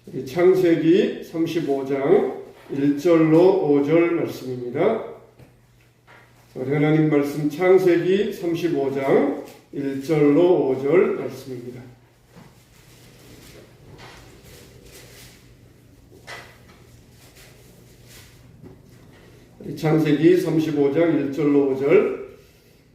창세기 35장 1절로 5절 말씀입니다. 하나님 말씀 창세기 35장 1절로 5절 말씀입니다. 창세기 35장 1절로 5절.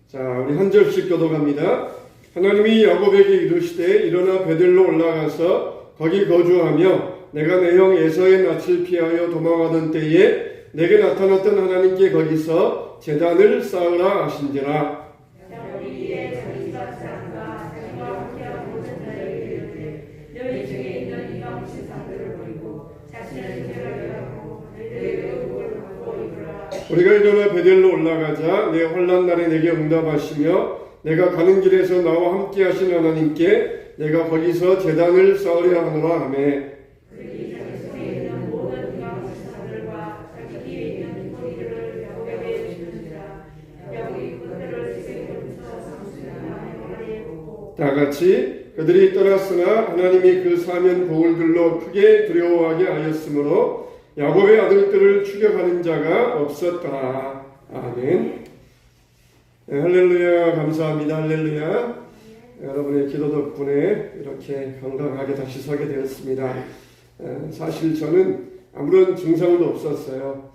자, 우리 한 절씩 교독합니다. 하나님이 야곱에게 이르시되 일어나 베델로 올라가서 거기 거주하며 내가 내 형 에서의 낯을 피하여 도망하던 때에 내게 나타났던 하나님께 거기서 제단을 쌓으라 하신지라. 우리가 일어나 베델로 올라가자 내 환난 날에 내게 응답하시며 내가 가는 길에서 나와 함께 하신 하나님께 내가 거기서 제단을 쌓으려 하노라 하매. 다 같이 그들이 떠났으나 하나님이 그 사면 거울들로 크게 두려워하게 하였으므로 야곱의 아들들을 추격하는 자가 없었더라. 아멘. 네, 할렐루야. 감사합니다. 할렐루야. 여러분의 기도 덕분에 이렇게 건강하게 다시 서게 되었습니다. 사실 저는 아무런 증상도 없었어요.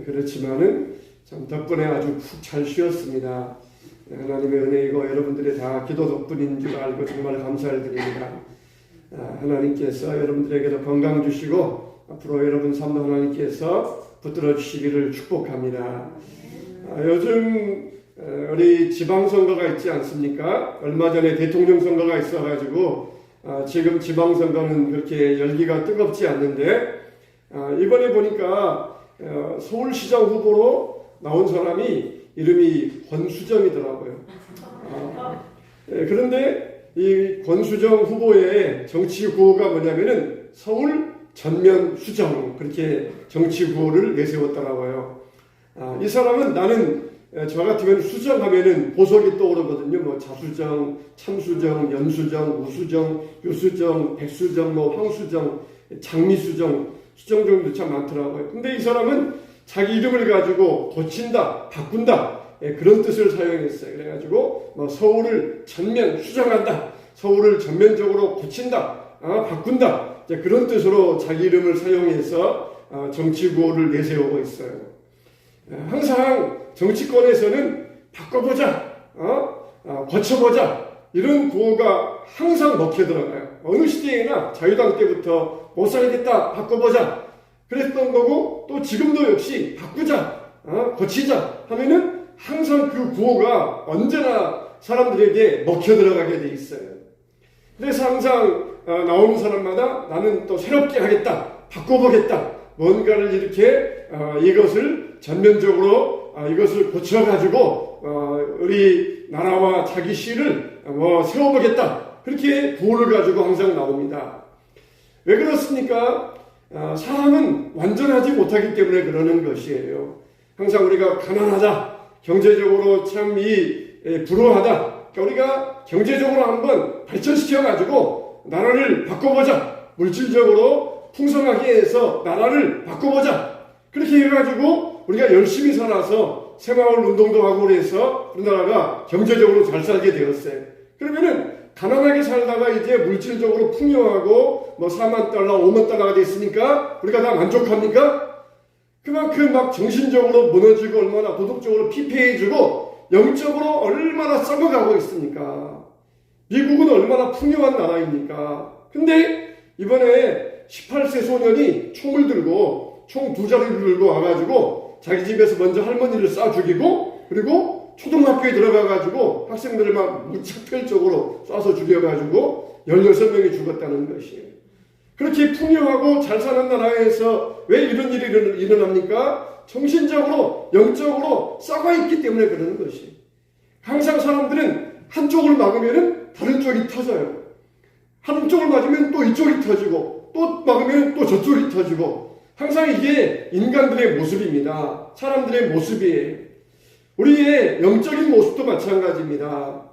그렇지만은 참 덕분에 아주 푹 잘 쉬었습니다. 하나님의 은혜이고 여러분들의 다 기도 덕분인 줄 알고 정말 감사를 드립니다. 하나님께서 여러분들에게도 건강 주시고 앞으로 여러분 삶도 하나님께서 붙들어 주시기를 축복합니다. 요즘 우리 지방선거가 있지 않습니까? 얼마 전에 대통령 선거가 있어가지고 지금 지방선거는 그렇게 열기가 뜨겁지 않는데 이번에 보니까 서울시장 후보로 나온 사람이 이름이 권수정이더라고요. 그런데 이 권수정 후보의 정치 구호가 뭐냐면은 서울 전면 수정, 그렇게 정치 구호를 내세웠더라고요. 이 사람은 나는 저 같으면 수정하면은 보석이 떠오르거든요. 뭐 자수정, 참수정, 연수정, 우수정, 유수정, 백수정, 뭐 황수정, 장미수정, 수정정도 참 많더라고요. 근데 이 사람은 자기 이름을 가지고 고친다, 바꾼다, 그런 뜻을 사용했어요. 그래가지고 뭐 서울을 전면 수정한다, 서울을 전면적으로 고친다, 바꾼다, 그런 뜻으로 자기 이름을 사용해서 정치 구호를 내세우고 있어요. 항상 정치권에서는 바꿔보자, 고쳐보자, 이런 구호가 항상 먹혀 들어가요. 어느 시대에나 자유당 때부터 못 살겠다, 바꿔보자 그랬던 거고, 또 지금도 역시 바꾸자, 고치자 하면은 항상 그 구호가 언제나 사람들에게 먹혀 들어가게 돼 있어요. 그래서 항상 나오는 사람마다 나는 또 새롭게 하겠다, 바꿔보겠다, 뭔가를 이렇게 이것을 전면적으로 이것을 고쳐가지고 우리 나라와 자기 시를 세워보겠다, 그렇게 구호를 가지고 항상 나옵니다. 왜 그렇습니까? 사람은 완전하지 못하기 때문에 그러는 것이에요. 항상 우리가 가난하다, 경제적으로 참 불우하다, 그러니까 우리가 경제적으로 한번 발전시켜가지고 나라를 바꿔보자, 물질적으로 풍성하게 해서 나라를 바꿔보자, 그렇게 해가지고 우리가 열심히 살아서 새마을 운동도 하고 그래서 우리나라가 경제적으로 잘 살게 되었어요. 그러면은 가난하게 살다가 이제 물질적으로 풍요하고 뭐 4만 달러, 5만 달러가 됐으니까 우리가 다 만족합니까? 그만큼 막 정신적으로 무너지고 얼마나 도덕적으로 피폐해지고 영적으로 얼마나 썩어가고 있습니까? 미국은 얼마나 풍요한 나라입니까? 근데 이번에 18세 소년이 총을 들고 총 2자루를 들고 와가지고 자기 집에서 먼저 할머니를 쏴 죽이고, 그리고 초등학교에 들어가가지고 학생들을 막 무차별적으로 쏴서 죽여가지고 16명이 죽었다는 것이에요. 그렇게 풍요하고 잘 사는 나라에서 왜 이런 일이 일어납니까? 정신적으로, 영적으로 썩어있기 때문에 그러는 것이에요. 항상 사람들은 한쪽을 막으면 다른 쪽이 터져요. 한쪽을 맞으면 또 이쪽이 터지고, 또 막으면 또 저쪽이 터지고, 항상 이게 인간들의 모습입니다. 사람들의 모습이에요. 우리의 영적인 모습도 마찬가지입니다.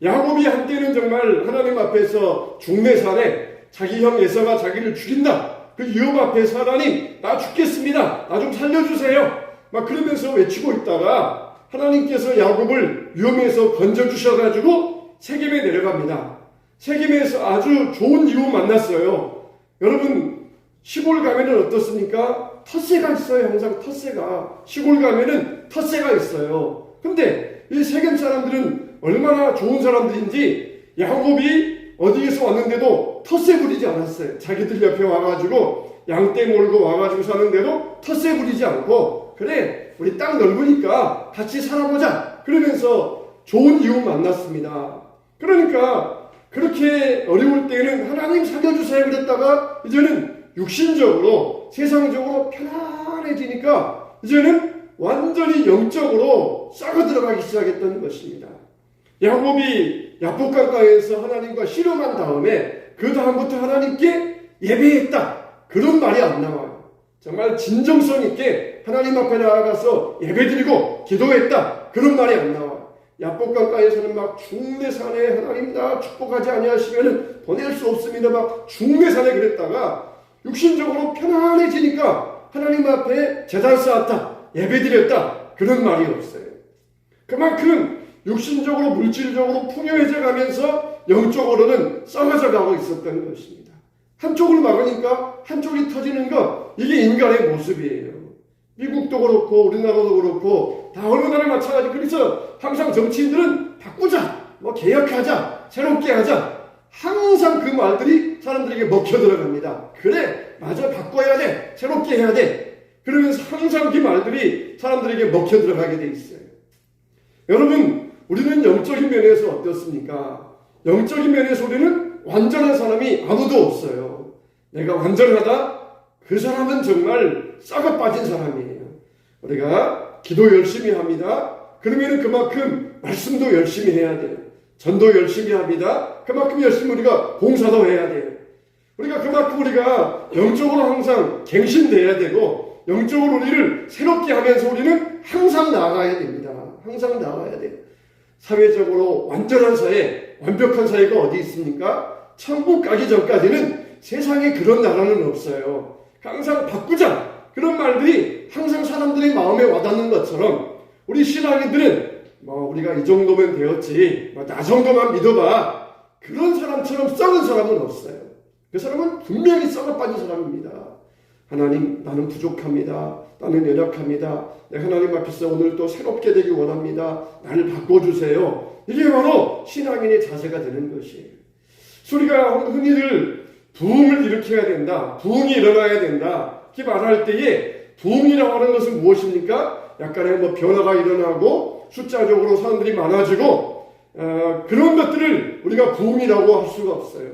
야곱이 한때는 정말 하나님 앞에서 중매산에 자기 형 에서가 자기를 죽인다. 그 위험 앞에서 하나님 나 죽겠습니다. 나 좀 살려주세요. 막 그러면서 외치고 있다가 하나님께서 야곱을 위험에서 건져주셔가지고 세겜에 내려갑니다. 세겜에서 아주 좋은 이웃 만났어요. 여러분 시골 가면은 어떻습니까? 텃세가 있어요. 항상 텃세가. 시골 가면은 텃세가 있어요. 근데 이 세겜 사람들은 얼마나 좋은 사람들인지 야곱이 어디에서 왔는데도 텃세 부리지 않았어요. 자기들 옆에 와가지고 양떼 몰고 와가지고 사는데도 텃세 부리지 않고 그래 우리 땅 넓으니까 같이 살아보자 그러면서 좋은 이웃 만났습니다. 그러니까 그렇게 어려울 때는 하나님 살려주세요 그랬다가 이제는 육신적으로 세상적으로 편안해지니까 이제는 완전히 영적으로 썩어 들어가기 시작했던 것입니다. 야곱이 야복강가에서 하나님과 씨름한 다음에 그 다음부터 하나님께 예배했다 그런 말이 안 나와요. 정말 진정성 있게 하나님 앞에 나아가서 예배드리고 기도했다 그런 말이 안 나와요. 야복강가에서는 막 중내산에 하나님 나 축복하지 아니하시면 보낼 수 없습니다 막 중내산에 그랬다가 육신적으로 편안해지니까 하나님 앞에 제단 쌓았다 예배드렸다 그런 말이 없어요. 그만큼 육신적으로 물질적으로 풍요해져 가면서 영적으로는 썩어져 가고 있었던 것입니다. 한쪽을 막으니까 한쪽이 터지는 것 이게 인간의 모습이에요. 미국도 그렇고 우리나라도 그렇고 다 어느 나라 마찬가지. 그래서 항상 정치인들은 바꾸자 뭐 개혁하자 새롭게 하자 항상 그 말들이 사람들에게 먹혀 들어갑니다. 그래 맞아 바꿔야 돼 새롭게 해야 돼 그러면서 항상 그 말들이 사람들에게 먹혀 들어가게 돼 있어요. 여러분 우리는 영적인 면에서 어떻습니까? 영적인 면에서 우리는 완전한 사람이 아무도 없어요. 내가 완전하다? 그 사람은 정말 썩어 빠진 사람이에요. 우리가 기도 열심히 합니다. 그러면 그만큼 말씀도 열심히 해야 돼요. 전도 열심히 합니다. 그만큼 열심히 우리가 봉사도 해야 돼요. 우리가 그만큼 우리가 영적으로 항상 갱신돼야 되고 영적으로 우리를 새롭게 하면서 우리는 항상 나아가야 됩니다. 항상 나아가야 돼요. 사회적으로 완전한 사회, 완벽한 사회가 어디 있습니까? 천국 가기 전까지는 세상에 그런 나라는 없어요. 항상 바꾸자 그런 말들이 항상 사람들의 마음에 와닿는 것처럼 우리 신앙인들은 뭐 우리가 이 정도면 되었지 뭐 나 정도만 믿어봐 그런 사람처럼 썩은 사람은 없어요. 그 사람은 분명히 썩어 빠진 사람입니다. 하나님 나는 부족합니다. 나는 연약합니다. 내가 하나님 앞에서 오늘 또 새롭게 되기 원합니다. 나를 바꿔주세요. 이게 바로 신앙인의 자세가 되는 것이에요. 우리가 흔히들 부흥을 일으켜야 된다. 부흥이 일어나야 된다. 이렇게 말할 때에 부흥이라고 하는 것은 무엇입니까? 약간의 뭐 변화가 일어나고 숫자적으로 사람들이 많아지고 그런 것들을 우리가 부흥이라고 할 수가 없어요.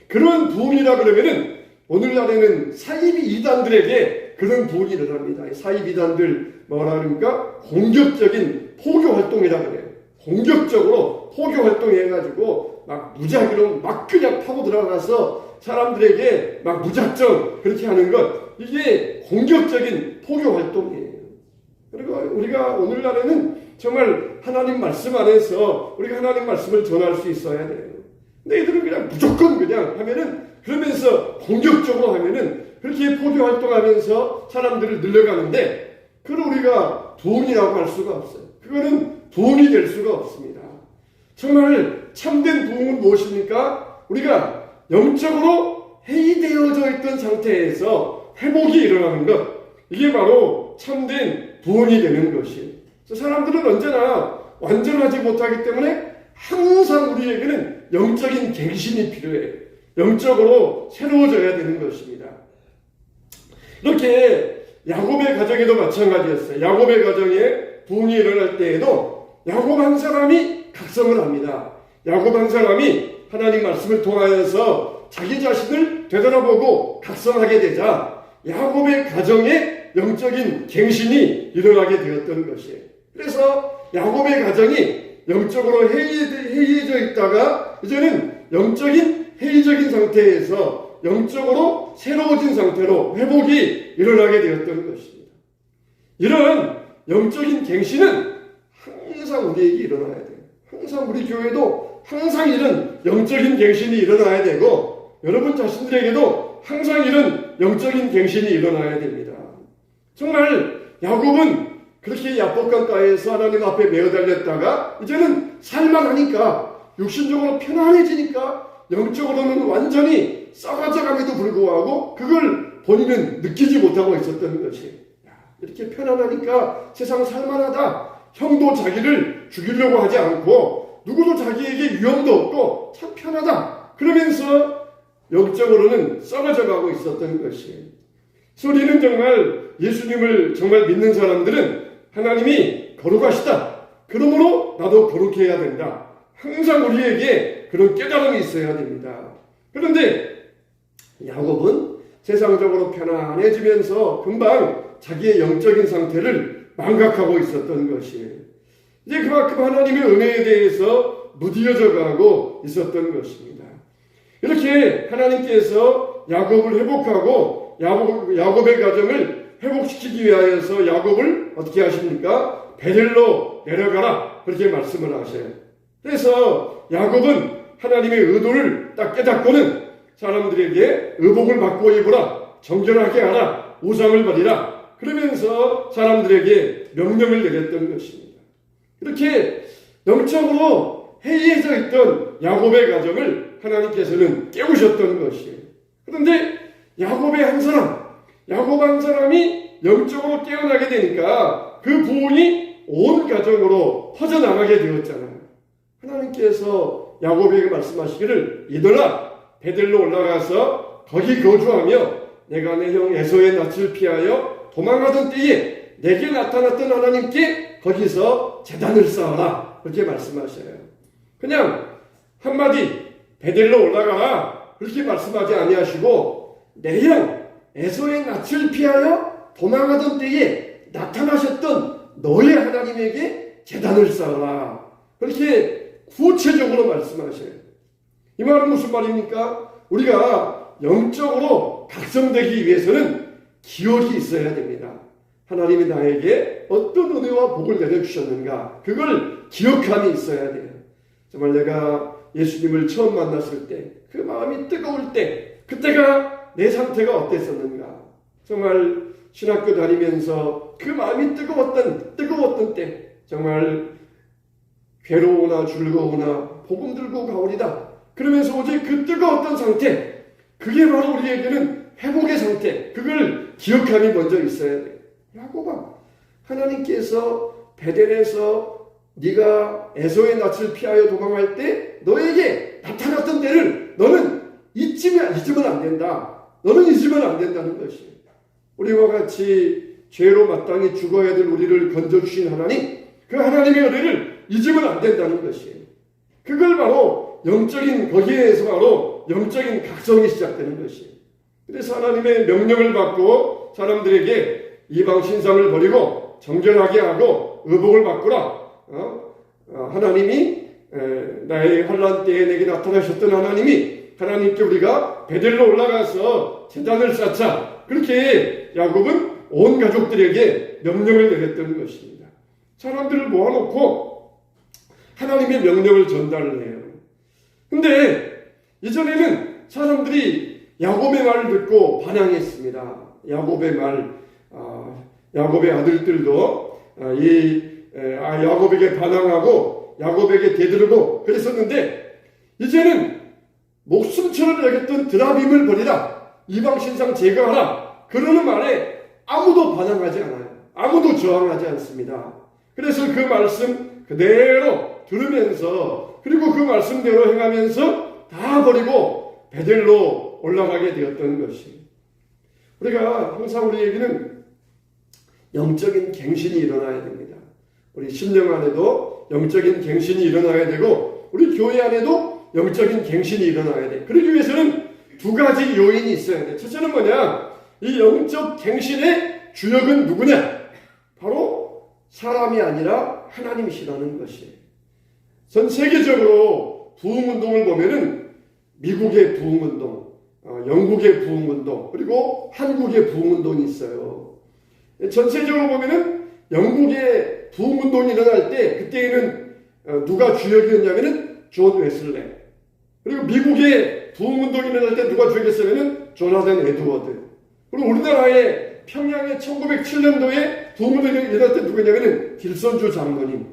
그런 부흥이라 그러면은 오늘날에는 사이비 이단들에게 그런 부흥이 일어납니다. 사이비 이단들 뭐라 그러니까 공격적인 포교 활동이라 그래요. 공격적으로 포교 활동해가지고 막 무작위로 막 그냥 파고 들어가서 사람들에게 막 무작정 그렇게 하는 것 이게 공격적인 포교 활동이에요. 그리고 우리가 오늘날에는 정말 하나님 말씀 안에서 우리가 하나님 말씀을 전할 수 있어야 돼요. 근데 애들은 그냥 무조건 그냥 하면은 그러면서 공격적으로 하면은 그렇게 포교 활동하면서 사람들을 늘려가는데 그걸 우리가 부흥이라고 할 수가 없어요. 그거는 부흥이 될 수가 없습니다. 정말 참된 부흥은 무엇입니까? 우리가 영적으로 해이되어져 있던 상태에서 회복이 일어나는 것 이게 바로 참된 부흥이 되는 것이에요. 사람들은 언제나 완전하지 못하기 때문에 항상 우리에게는 영적인 갱신이 필요해요. 영적으로 새로워져야 되는 것입니다. 이렇게 야곱의 가정에도 마찬가지였어요. 야곱의 가정에 부흥이 일어날 때에도 야곱 한 사람이 각성을 합니다. 야곱 한 사람이 하나님 말씀을 통하여서 자기 자신을 되돌아보고 각성하게 되자 야곱의 가정에 영적인 갱신이 일어나게 되었던 것이에요. 그래서 야곱의 가정이 영적으로 해이해져 있다가 이제는 영적인 회의적인 상태에서 영적으로 새로워진 상태로 회복이 일어나게 되었던 것입니다. 이런 영적인 갱신은 항상 우리에게 일어나야 돼요. 항상 우리 교회도 항상 이런 영적인 갱신이 일어나야 되고 여러분 자신들에게도 항상 이런 영적인 갱신이 일어나야 됩니다. 정말 야곱은 그렇게 야복강가에서 하나님 앞에 매어 달렸다가 이제는 살만하니까 육신적으로 편안해지니까 영적으로는 완전히 썩어져 감에도 불구하고 그걸 본인은 느끼지 못하고 있었던 것이, 이렇게 편안하니까 세상 살만하다. 형도 자기를 죽이려고 하지 않고 누구도 자기에게 위험도 없고 참 편하다. 그러면서 영적으로는 썩어져 가고 있었던 것이, 우리는 정말 예수님을 정말 믿는 사람들은 하나님이 거룩하시다. 그러므로 나도 거룩해야 된다. 항상 우리에게 그런 깨달음이 있어야 됩니다. 그런데 야곱은 세상적으로 편안해지면서 금방 자기의 영적인 상태를 망각하고 있었던 것이에요. 이제 그만큼 하나님의 은혜에 대해서 무디어져 가고 있었던 것입니다. 이렇게 하나님께서 야곱을 회복하고 야곱의 가정을 회복시키기 위하여서 야곱을 어떻게 하십니까? 베델로 내려가라. 그렇게 말씀을 하셔요. 그래서 야곱은 하나님의 의도를 딱 깨닫고는 사람들에게 의복을 바꾸어 입으라. 정결하게 하라. 우상을 버리라. 그러면서 사람들에게 명령을 내렸던 것입니다. 이렇게 영적으로 해이해져 있던 야곱의 가정을 하나님께서는 깨우셨던 것이에요. 그런데 야곱 한 사람이 영적으로 깨어나게 되니까 그 부흥이 온 가정으로 퍼져나가게 되었잖아요. 하나님께서 야곱에게 말씀하시기를 이들아 베델로 올라가서 거기 거주하며 내가 내 형 에서의 낯을 피하여 도망하던 때에 내게 나타났던 하나님께 거기서 제단을 쌓아라. 그렇게 말씀하셔요. 그냥 한마디 베델로 올라가라 그렇게 말씀하지 아니하시고 내 형 에서의 낯을 피하여 도망하던 때에 나타나셨던 너의 하나님에게 제단을 쌓아라. 그렇게 구체적으로 말씀하셔요. 이 말은 무슨 말입니까? 우리가 영적으로 각성되기 위해서는 기억이 있어야 됩니다. 하나님이 나에게 어떤 은혜와 복을 내려주셨는가, 그걸 기억함이 있어야 돼요. 정말 내가 예수님을 처음 만났을 때, 그 마음이 뜨거울 때, 그때가 내 상태가 어땠었는가. 정말 신학교 다니면서 그 마음이 뜨거웠던 때, 정말 괴로우나 즐거우나 복음 들고 가오리다. 그러면서 오직 그 뜨거웠던 상태, 그게 바로 우리에게는 회복의 상태, 그걸 기억함이 먼저 있어야 돼요. 야곱아, 하나님께서 베델에서 네가 에서의 낯을 피하여 도망할 때 너에게 나타났던 때를 너는 잊으면 안 된다. 너는 잊으면 안 된다는 것이에요. 우리와 같이 죄로 마땅히 죽어야 될 우리를 건져주신 하나님, 그 하나님의 은혜를 잊으면 안 된다는 것이에요. 그걸 바로 거기에서 바로 영적인 각성이 시작되는 것이에요. 그래서 하나님의 명령을 받고 사람들에게 이방 신상을 버리고 정결하게 하고 의복을 바꾸라. 하나님이 나의 환난 때에 내게 나타나셨던 하나님께 우리가 베델로 올라가서 제단을 쌓자. 그렇게 야곱은 온 가족들에게 명령을 내렸던 것입니다. 사람들을 모아놓고 하나님의 명령을 전달을 해요. 근데 이전에는 사람들이 야곱의 말을 듣고 반항했습니다. 야곱의 아들들도 야곱에게 반항하고 야곱에게 대들고 그랬었는데, 이제는 목숨처럼 여겼던 드라빔을 버리라. 이방신상 제거하라. 그러는 말에 아무도 반항하지 않아요. 아무도 저항하지 않습니다. 그래서 그 말씀 그대로 들으면서, 그리고 그 말씀대로 행하면서 다 버리고 베델로 올라가게 되었던 것이, 우리가 항상 우리에게는 영적인 갱신이 일어나야 됩니다. 우리 심령 안에도 영적인 갱신이 일어나야 되고 우리 교회 안에도 영적인 갱신이 일어나야 돼. 그러기 위해서는 두 가지 요인이 있어야 돼. 첫째는 뭐냐? 이 영적 갱신의 주역은 누구냐? 바로 사람이 아니라 하나님이시라는 것이에요. 전 세계적으로 부흥운동을 보면은 미국의 부흥운동, 영국의 부흥운동, 그리고 한국의 부흥운동이 있어요. 전체적으로 보면은 영국의 부흥운동이 일어날 때 그때에는 누가 주역이었냐면은 존 웨슬레. 그리고 미국의 부흥운동이 일어날 때 누가 주역했으면 조나단 에드워드. 그리고 우리나라의 평양의 1907년도에 부흥운동이 일어날 때 누구냐면은 길선주 장로님.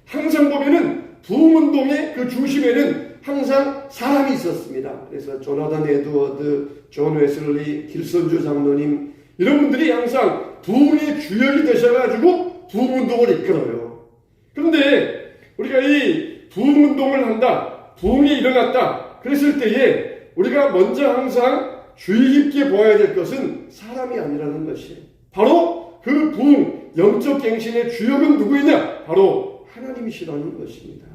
항상 보면은 부흥운동의 그 중심에는 항상 사람이 있었습니다. 그래서 조나단 에드워드, 존 웨슬리, 길선주 장로님 이런 분들이 항상 부흥의 주역이 되셔가지고 부흥운동을 이끌어요. 그런데 우리가 이 부흥운동을 한다, 부흥이 일어났다 그랬을 때에 우리가 먼저 항상 주의 깊게 보아야 될 것은 사람이 아니라는 것이에요. 바로 그 부흥, 영적 갱신의 주역은 누구이냐? 바로 하나님이시라는 것입니다.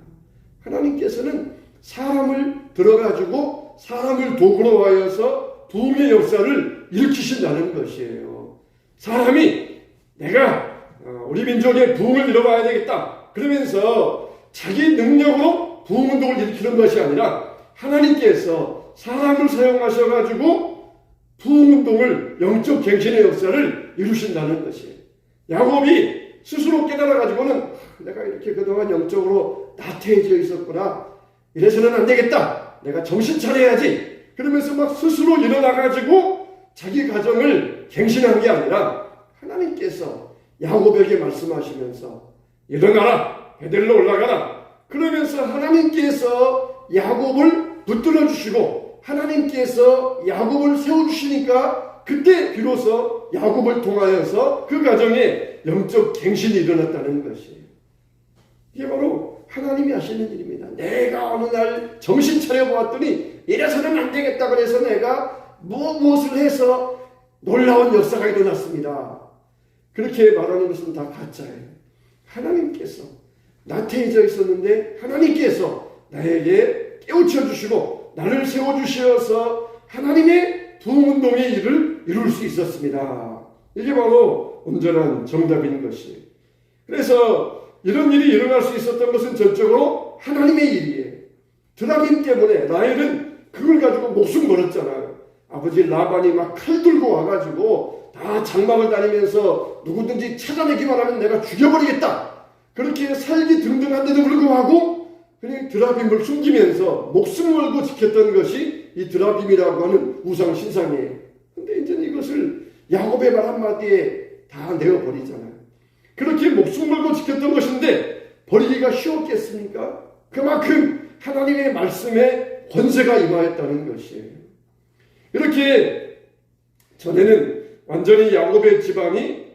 하나님께서는 사람을 들어가지고 사람을 도구로 하여서 부흥의 역사를 일으키신다는 것이에요. 사람이 내가 우리 민족의 부흥을 이뤄봐야 되겠다 그러면서 자기 능력으로 부흥운동을 일으키는 것이 아니라 하나님께서 사람을 사용하셔가지고 부흥운동을 영적 갱신의 역사를 이루신다는 것이에요. 야곱이 스스로 깨달아가지고는 내가 이렇게 그동안 영적으로 나태해져 있었구나. 이래서는 안 되겠다. 내가 정신 차려야지. 그러면서 막 스스로 일어나가지고 자기 가정을 갱신한 게 아니라 하나님께서 야곱에게 말씀하시면서 일어나라. 베델로 올라가라. 그러면서 하나님께서 야곱을 붙들어 주시고 하나님께서 야곱을 세워주시니까 그때 비로소 야곱을 통하여서 그 가정에 영적 갱신이 일어났다는 것이에요. 이게 바로 하나님이 하시는 일입니다. 내가 어느 날 정신 차려보았더니 이래서는 안 되겠다 그래서 내가 무엇을 해서 놀라운 역사가 일어났습니다. 그렇게 말하는 것은 다 가짜예요. 하나님께서 나태해져 있었는데 하나님께서 나에게 깨우쳐 주시고 나를 세워주셔서 하나님의 부흥운동의 일을 이룰 수 있었습니다. 이게 바로 온전한 정답인 것이에요. 그래서 이런 일이 일어날 수 있었던 것은 전적으로 하나님의 일이에요. 드라빔 때문에 라헬은 그걸 가지고 목숨 걸었잖아요. 아버지 라반이 막 칼 들고 와가지고 다 장막을 다니면서 누구든지 찾아내기만 하면 내가 죽여버리겠다. 그렇게 살기 등등한데도 불구하고 그냥 드라빔을 숨기면서 목숨 걸고 지켰던 것이 이 드라빔이라고 하는 우상 신상이에요. 근데 이제 이것을 야곱의 말 한마디에 다 내어버리잖아요. 그렇게 목숨 걸고 지켰던 것인데 버리기가 쉬웠겠습니까? 그만큼 하나님의 말씀에 권세가 임하였다는 것이에요. 이렇게 전에는 완전히 야곱의 집안이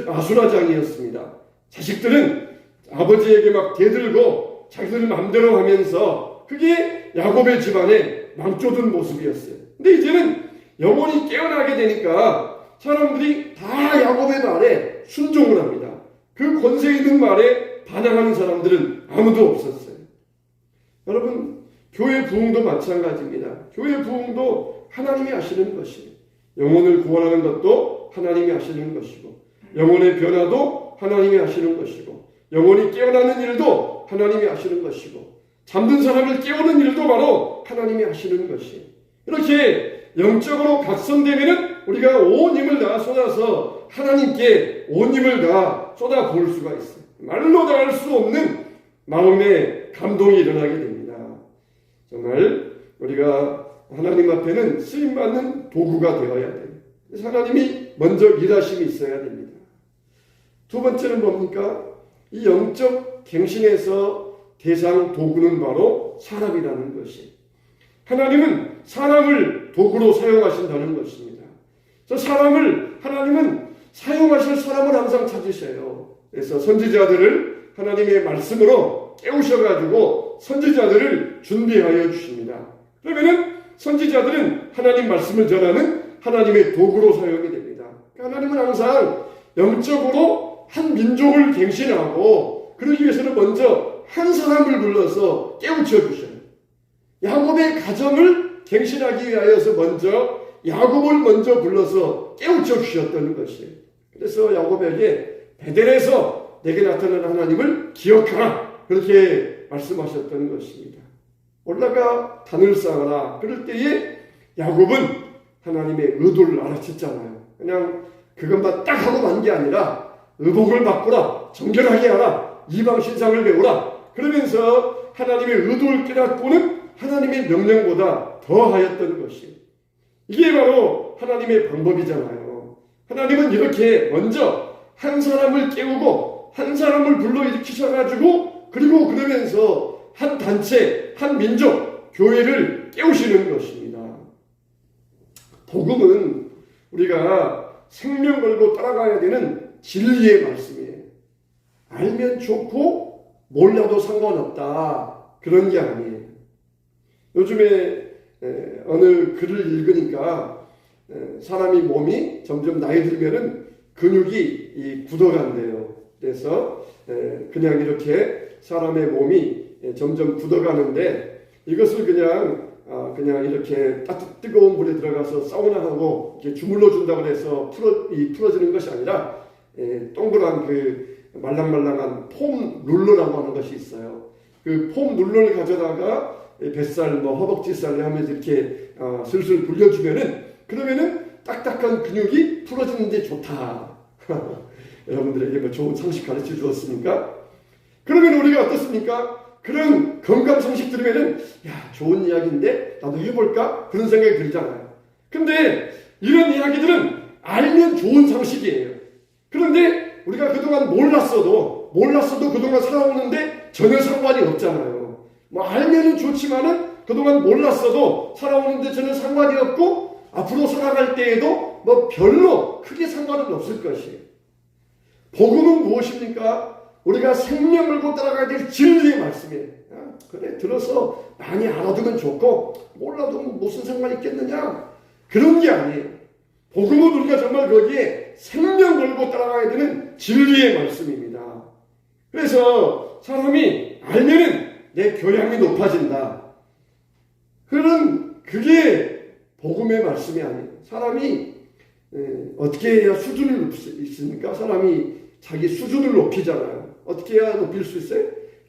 아수라장이었습니다. 자식들은 아버지에게 막 대들고 자기들 마음대로 하면서 그게 야곱의 집안의 망조든 모습이었어요. 근데 이제는 영혼이 깨어나게 되니까 사람들이 다 야곱의 말에 순종을 합니다. 그 권세 있는 말에 반항하는 사람들은 아무도 없었어요. 여러분, 교회 부흥도 마찬가지입니다. 교회 부흥도 하나님이 하시는 것이에요. 영혼을 구원하는 것도 하나님이 하시는 것이고 영혼의 변화도 하나님이 하시는 것이고 영혼이 깨어나는 일도 하나님이 하시는 것이고 잠든 사람을 깨우는 일도 바로 하나님이 하시는 것이에요. 이렇게 영적으로 각성되면 우리가 온 힘을 다 쏟아서 하나님께 온 힘을 다 쏟아부을 수가 있어요. 말로 다 할 수 없는 마음의 감동이 일어나게 됩니다. 정말 우리가 하나님 앞에는 쓰임받는 도구가 되어야 돼요. 그래서 하나님이 먼저 일하심이 있어야 됩니다. 두 번째는 뭡니까? 이 영적 갱신에서 대상 도구는 바로 사람이라는 것이. 하나님은 사람을 도구로 사용하신다는 것입니다. 저 사람을 하나님은 사용하실 사람을 항상 찾으셔요. 그래서 선지자들을 하나님의 말씀으로 깨우셔가지고 선지자들을 준비하여 주십니다. 그러면은 선지자들은 하나님 말씀을 전하는 하나님의 도구로 사용이 됩니다. 하나님은 항상 영적으로 한 민족을 갱신하고 그러기 위해서는 먼저 한 사람을 불러서 깨우쳐 주셔요. 야곱의 가정을 갱신하기 위하여서 먼저 야곱을 먼저 불러서 깨우쳐 주셨던 것이에요. 그래서 야곱에게 베델에서 내게 나타난 하나님을 기억하라 그렇게 말씀하셨던 것입니다. 올라가 단을 쌓아라. 그럴 때에 야곱은 하나님의 의도를 알아챘잖아요. 그냥 그것만 딱 하고 만 게 아니라 의복을 바꾸라, 정결하게 하라, 이방 신상을 배우라. 그러면서 하나님의 의도를 깨닫고는 하나님의 명령보다 더하였던 것이, 이게 바로 하나님의 방법이잖아요. 하나님은 이렇게 먼저 한 사람을 깨우고 한 사람을 불러일으키셔가지고 그리고 그러면서 한 단체, 한 민족, 교회를 깨우시는 것입니다. 복음은 우리가 생명 걸고 따라가야 되는 진리의 말씀이에요. 알면 좋고 몰라도 상관없다, 그런 게 아니에요. 요즘에 어느 글을 읽으니까 사람이 몸이 점점 나이 들면은 근육이 굳어간대요. 그래서 그냥 이렇게 사람의 몸이 점점 굳어가는데, 이것을 그냥 이렇게 뜨거운 물에 들어가서 사우나하고 이렇게 주물러 준다고 해서 풀어지는 것이 아니라 동그란 그 말랑말랑한 폼 룰러라고 하는 것이 있어요. 그 폼 룰러를 가져다가 뱃살, 허벅지살 하면서 이렇게 슬슬 굴려주면은, 그러면은 딱딱한 근육이 풀어지는데 좋다. 여러분들에게 좋은 상식 가르쳐 주었습니까? 그러면 우리가 어떻습니까? 그런 건강 상식 들으면은, 야, 좋은 이야기인데 나도 해볼까? 그런 생각이 들잖아요. 근데 이런 이야기들은 알면 좋은 상식이에요. 그런데 우리가 그동안 몰랐어도 그동안 살아오는데 전혀 상관이 없잖아요. 알면은 좋지만은 그동안 몰랐어도 살아오는데 전혀 상관이 없고, 앞으로 살아갈 때에도 별로 크게 상관은 없을 것이에요. 복음은 무엇입니까? 우리가 생명 걸고 따라가야 될 진리의 말씀이에요. 그래, 들어서 많이 알아두면 좋고 몰라도 무슨 상관이 있겠느냐, 그런 게 아니에요. 복음은 우리가 정말 거기에 생명 걸고 따라가야 되는 진리의 말씀입니다. 그래서 사람이 알면은 내 교양이 높아진다, 그게 복음의 말씀이 아니에요. 사람이 어떻게 해야 수준을 높일 수 있습니까? 사람이 자기 수준을 높이잖아요. 어떻게 해야 높일 수 있어요?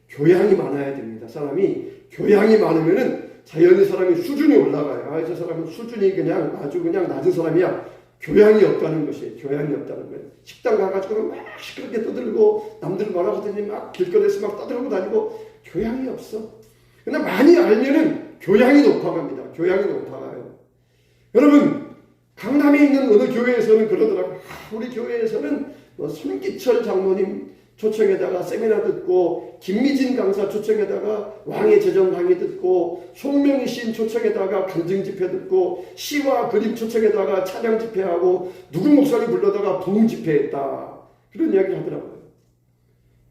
교양이 많아야 됩니다. 사람이 교양이 많으면은 자연히 사람이 수준이 올라가요. 저 사람은 수준이 아주 낮은 사람이야. 교양이 없다는 것이에요. 교양이 없다는 거예요. 식당 가가지고 막 시끄럽게 떠들고, 남들 뭐라고 하더니 막 길거리에서 막 떠들고 다니고, 교양이 없어. 그러나 많이 알면은 교양이 높아갑니다. 교양이 높아가요. 여러분, 강남에 있는 어느 교회에서는 그러더라고요. 우리 교회에서는 손기철 장로님 초청에다가 세미나 듣고, 김미진 강사 초청에다가 왕의 재정 강의 듣고, 송명희 시인 초청에다가 간증 집회 듣고, 시와 그림 초청에다가 찬양 집회하고, 누구 목사님 불러다가 부흥 집회했다, 그런 이야기를 하더라고요.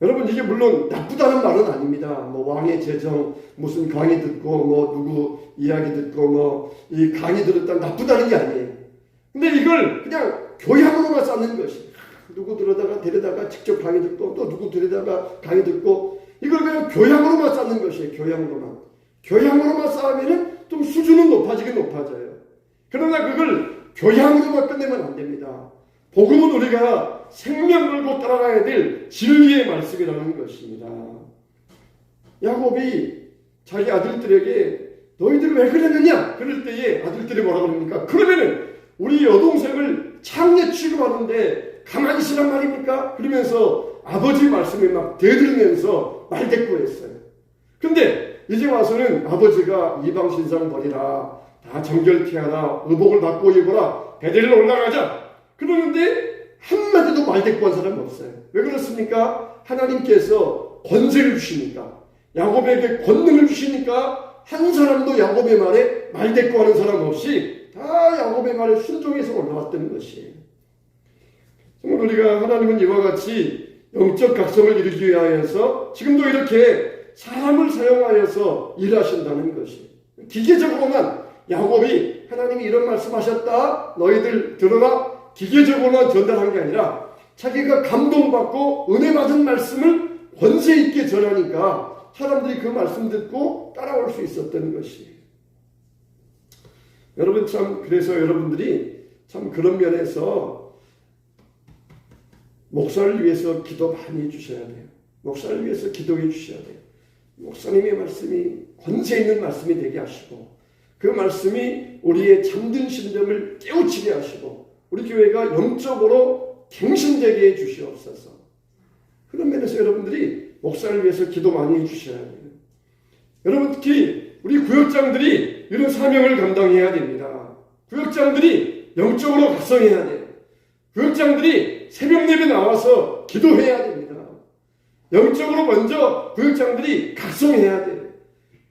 여러분, 이게 물론 나쁘다는 말은 아닙니다. 왕의 재정 무슨 강의 듣고 누구 이야기 듣고 이 강의 들었다 나쁘다는 게 아니에요. 근데 이걸 그냥 교양으로만 쌓는 것이, 누구 데려다가 직접 강의 듣고, 또 누구 데려다가 강의 듣고, 이걸 그냥 교양으로만 쌓는 것이에요. 교양으로만 쌓으면은 좀 수준은 높아지긴 높아져요. 그러나 그걸 교양으로만 끝내면 안 됩니다. 복음은 우리가 생명 걸고 따라가야 될 진리의 말씀이라는 것입니다. 야곱이 자기 아들들에게 너희들 왜 그랬느냐? 그럴 때에 아들들이 뭐라고 그럽니까? 그러면은 우리 여동생을 창녀 취급하는데 가만히 있으란 말입니까? 그러면서 아버지 말씀에 막 대들면서 말대꾸했어요. 근데 이제 와서는 아버지가 이방 신상 버리라, 다 정결케하라, 의복을 바꾸어 입어라, 베델로 올라가자, 그러는데 한마디도 말대꾸한 사람은 없어요. 왜 그렇습니까? 하나님께서 권세를 주시니까, 야곱에게 권능을 주시니까 한 사람도 야곱의 말에 말대꾸하는 사람 없이 다 야곱의 말에 순종해서 올라왔다는 것이에요. 정말 우리가 하나님은 이와 같이 영적 각성을 이루기 위하여서 지금도 이렇게 사람을 사용하여서 일하신다는 것이, 기계적으로만 야곱이 하나님이 이런 말씀하셨다, 너희들 들어라, 기계적으로만 전달한 게 아니라 자기가 감동받고 은혜 받은 말씀을 권세 있게 전하니까 사람들이 그 말씀 듣고 따라올 수 있었던 것이에요. 여러분, 그래서 여러분들이 그런 면에서 목사를 위해서 기도 많이 해주셔야 돼요. 목사를 위해서 기도해 주셔야 돼요. 목사님의 말씀이 권세 있는 말씀이 되게 하시고, 그 말씀이 우리의 잠든 심령을 깨우치게 하시고, 우리 교회가 영적으로 갱신되게 해주시옵소서. 그런 면에서 여러분들이 목사를 위해서 기도 많이 해주셔야 돼요. 여러분, 특히 우리 구역장들이 이런 사명을 감당해야 됩니다. 구역장들이 영적으로 각성해야 돼요. 구역장들이 새벽 예배 나와서 기도해야 됩니다. 영적으로 먼저 구역장들이 각성해야 돼요.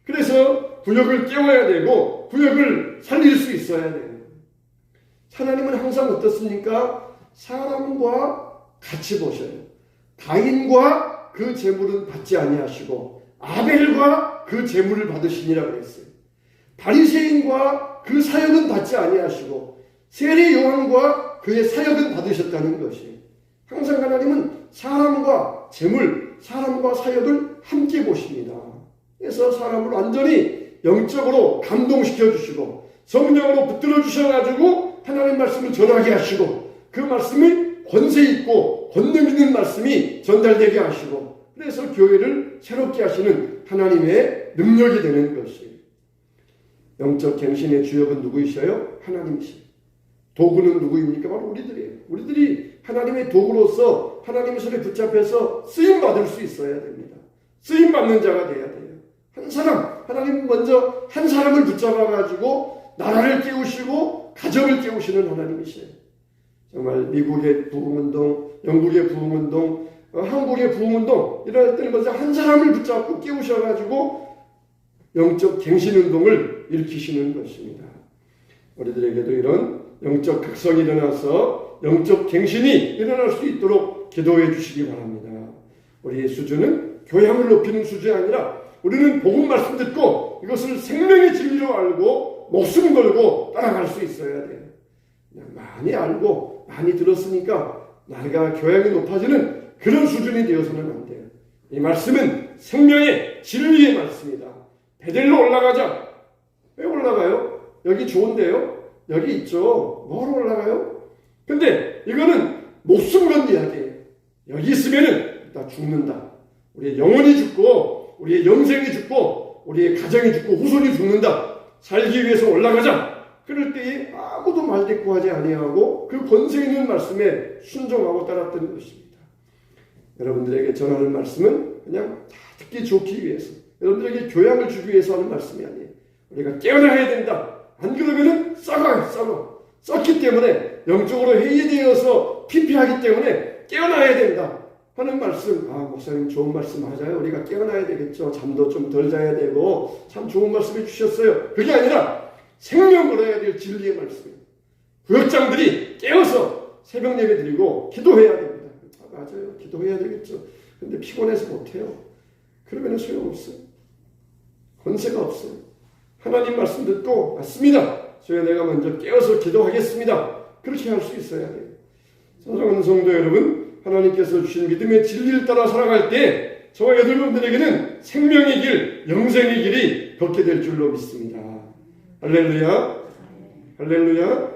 그래서 구역을 깨워야 되고 구역을 살릴 수 있어야 돼요. 하나님은 항상 어떻습니까? 사람과 같이 보셔요. 가인과 그 재물은 받지 아니하시고 아벨과 그 재물을 받으시니라 그랬어요. 바리새인과 그 사역은 받지 아니하시고 세례 요한과 그의 사역은 받으셨다는 것이에요. 항상 하나님은 사람과 재물, 사람과 사역을 함께 보십니다. 그래서 사람을 완전히 영적으로 감동시켜 주시고 성령으로 붙들어 주셔가지고 하나님 말씀을 전하게 하시고 그 말씀이 권세 있고 권능 있는 말씀이 전달되게 하시고 그래서 교회를 새롭게 하시는 하나님의 능력이 되는 것이에요. 영적 갱신의 주역은 누구이셔요? 하나님이시에요. 도구는 누구입니까? 바로 우리들이에요. 우리들이 하나님의 도구로서 하나님의 손에 붙잡혀서 쓰임받을 수 있어야 됩니다. 쓰임받는 자가 돼야 돼요. 한 사람, 하나님 먼저 한 사람을 붙잡아가지고 나라를 깨우시고 가정을 깨우시는 하나님이시에요. 정말 미국의 부흥운동, 영국의 부흥운동, 한국의 부흥운동 이럴 때는 먼저 한 사람을 붙잡고 깨우셔가지고 영적 갱신운동을 일으키시는 것입니다. 우리들에게도 이런 영적 각성이 일어나서 영적 갱신이 일어날 수 있도록 기도해 주시기 바랍니다. 우리의 수준은 교양을 높이는 수준이 아니라 우리는 복음 말씀 듣고 이것을 생명의 진리로 알고 목숨 걸고 따라갈 수 있어야 돼요. 그냥 많이 알고 많이 들었으니까 나이가 교양이 높아지는 그런 수준이 되어서는 안 돼요. 이 말씀은 생명의 진리의 말씀이다. 베델로 올라가자. 왜 올라가요? 여기 좋은데요? 여기 있죠. 뭐로 올라가요? 근데 이거는 목숨 건 이야기예요. 여기 있으면은 나 죽는다. 우리의 영혼이 죽고 우리의 영생이 죽고 우리의 가정이 죽고 후손이 죽는다. 살기 위해서 올라가자. 그럴 때에 아무도 말대꾸하지 아니하고 그 권세 있는 말씀에 순종하고 따랐던 것입니다. 여러분들에게 전하는 말씀은 그냥 다 듣기 좋기 위해서 여러분들에게 교양을 주기 위해서 하는 말씀이 아니에요. 우리가 깨어나야 된다. 안 그러면은 썩어. 썩기 때문에 영적으로 해이되어서 피폐하기 때문에 깨어나야 된다 하는 말씀. 목사님 좋은 말씀 맞아요. 우리가 깨어나야 되겠죠. 잠도 좀 덜 자야 되고 참 좋은 말씀 해주셨어요. 그게 아니라 생명으로 해야 될 진리의 말씀이에요. 구역장들이 깨어서 새벽 예배 드리고 기도해야 됩니다. 맞아요. 기도해야 되겠죠. 근데 피곤해서 못해요. 그러면 소용없어요. 권세가 없어요. 하나님 말씀 듣고 맞습니다. 저희 내가 먼저 깨어서 기도하겠습니다. 그렇게 할 수 있어야 돼요. 사랑하는 성도 여러분, 하나님께서 주신 믿음의 진리를 따라 살아갈 때 저와 여러분들에게는 생명의 길, 영생의 길이 걷게 될 줄로 믿습니다. 할렐루야. 할렐루야.